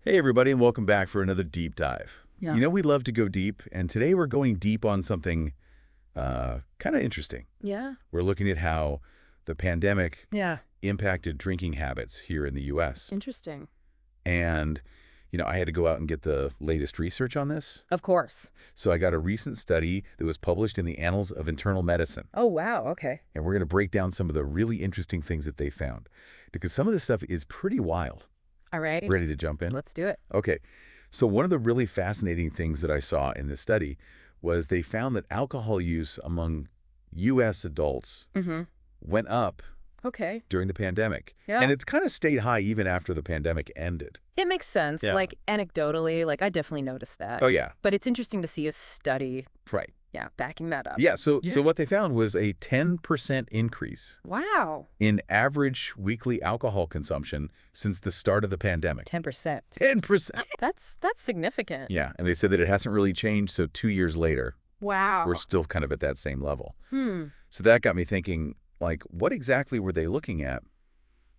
Hey everybody, and welcome back for another deep dive. Yeah. You know we love to go deep, and today we're going deep on something kind of interesting. Yeah. We're looking at how the pandemic Yeah. impacted drinking habits here in the U.S. Interesting. And, I had to go out and get the latest research on this. Of course. So I got a recent study that was published in the Annals of Internal Medicine. Oh, wow. Okay. And we're going to break down some of the really interesting things that they found. Because some of this stuff is pretty wild. All right. Ready to jump in? Let's do it. Okay. So one of the really fascinating things that I saw in this study was they found that alcohol use among U.S. adults Mm-hmm. went up Okay. during the pandemic. Yeah. And it's kind of stayed high even after the pandemic ended. It makes sense. Yeah. Like, anecdotally, I definitely noticed that. Oh, yeah. But it's interesting to see a study, Right. backing that up. Yeah. So Yeah. what they found was a 10% increase Wow. in average weekly alcohol consumption since the start of the pandemic. 10%. 10%. That's significant. Yeah. And they said that it hasn't really changed. So 2 years later, Wow. we're still kind of at that same level. Hmm. So that got me thinking, what exactly were they looking at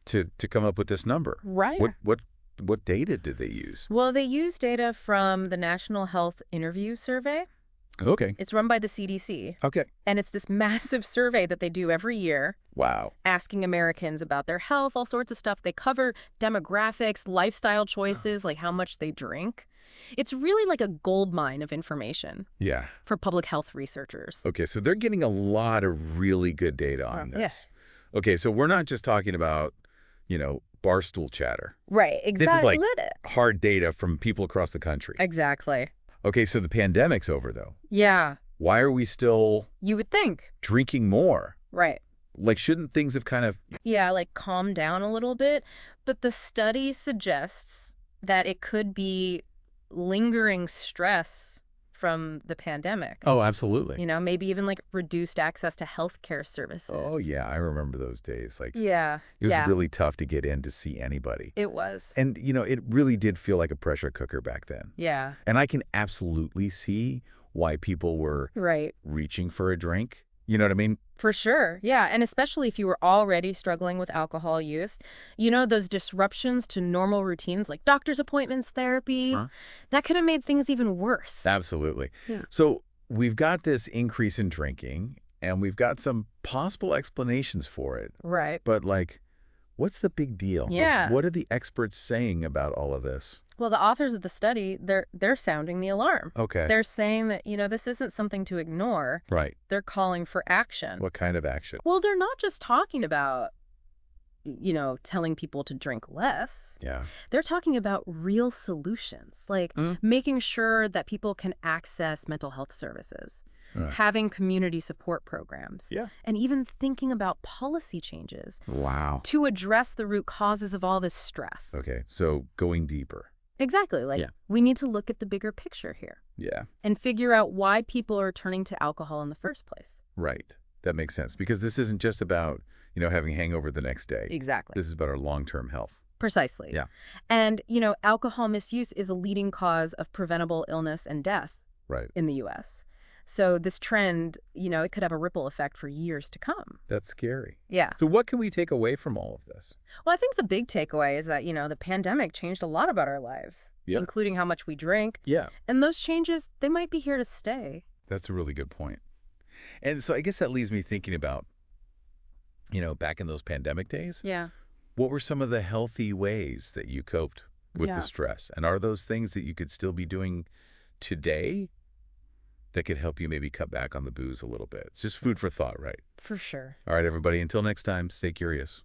to come up with this number? Right. What data did they use? Well, they use data from the National Health Interview Survey. Okay. It's run by the CDC. Okay. And it's this massive survey that they do every year, Wow. asking Americans about their health, all sorts of stuff. They cover demographics, lifestyle choices, like how much they drink. It's really like a goldmine of information Yeah. for public health researchers. Okay. So they're getting a lot of really good data on this. Okay. So we're not just talking about, barstool chatter. Right, exactly. This is hard data from people across the country. Exactly. Okay. So the pandemic's over, though. Yeah, Why are we still you would think. drinking more? Right. Shouldn't things have kind of... Yeah, calm down a little bit. But the study suggests that it could be lingering stress from the pandemic. Oh, absolutely. Maybe even reduced access to healthcare services. Oh, yeah. I remember those days. Yeah. It was yeah. really tough to get in to see anybody. It was. And, it really did feel like a pressure cooker back then. Yeah. And I can absolutely see why people were Right. reaching for a drink. You know what I mean? For sure. Yeah. And especially if you were already struggling with alcohol use, those disruptions to normal routines like doctor's appointments, therapy, that could have made things even worse. Absolutely. Yeah. So we've got this increase in drinking, and we've got some possible explanations for it. Right. But, what's the big deal? Yeah. What are the experts saying about all of this? Well, the authors of the study, they're sounding the alarm. Okay. They're saying that, this isn't something to ignore. Right. They're calling for action. What kind of action? Well, they're not just talking about, telling people to drink less. Yeah. They're talking about real solutions, like making sure that people can access mental health services, Right. having community support programs, Yeah. and even thinking about policy changes Wow. to address the root causes of all this stress. Okay. So going deeper. Exactly. Yeah. We need to look at the bigger picture here Yeah. and figure out why people are turning to alcohol in the first place. Right. That makes sense. Because this isn't just about, having a hangover the next day. Exactly. This is about our long-term health. Precisely. Yeah. And, alcohol misuse is a leading cause of preventable illness and death Right. in the U.S. So this trend, it could have a ripple effect for years to come. That's scary. Yeah. So what can we take away from all of this? Well, I think the big takeaway is that, the pandemic changed a lot about our lives, Yeah. including how much we drink. Yeah. And those changes, they might be here to stay. That's a really good point. And so I guess that leaves me thinking about, back in those pandemic days, Yeah. what were some of the healthy ways that you coped with Yeah. the stress? And are those things that you could still be doing today that could help you maybe cut back on the booze a little bit? It's just food for thought, right? For sure. All right, everybody, until next time, stay curious.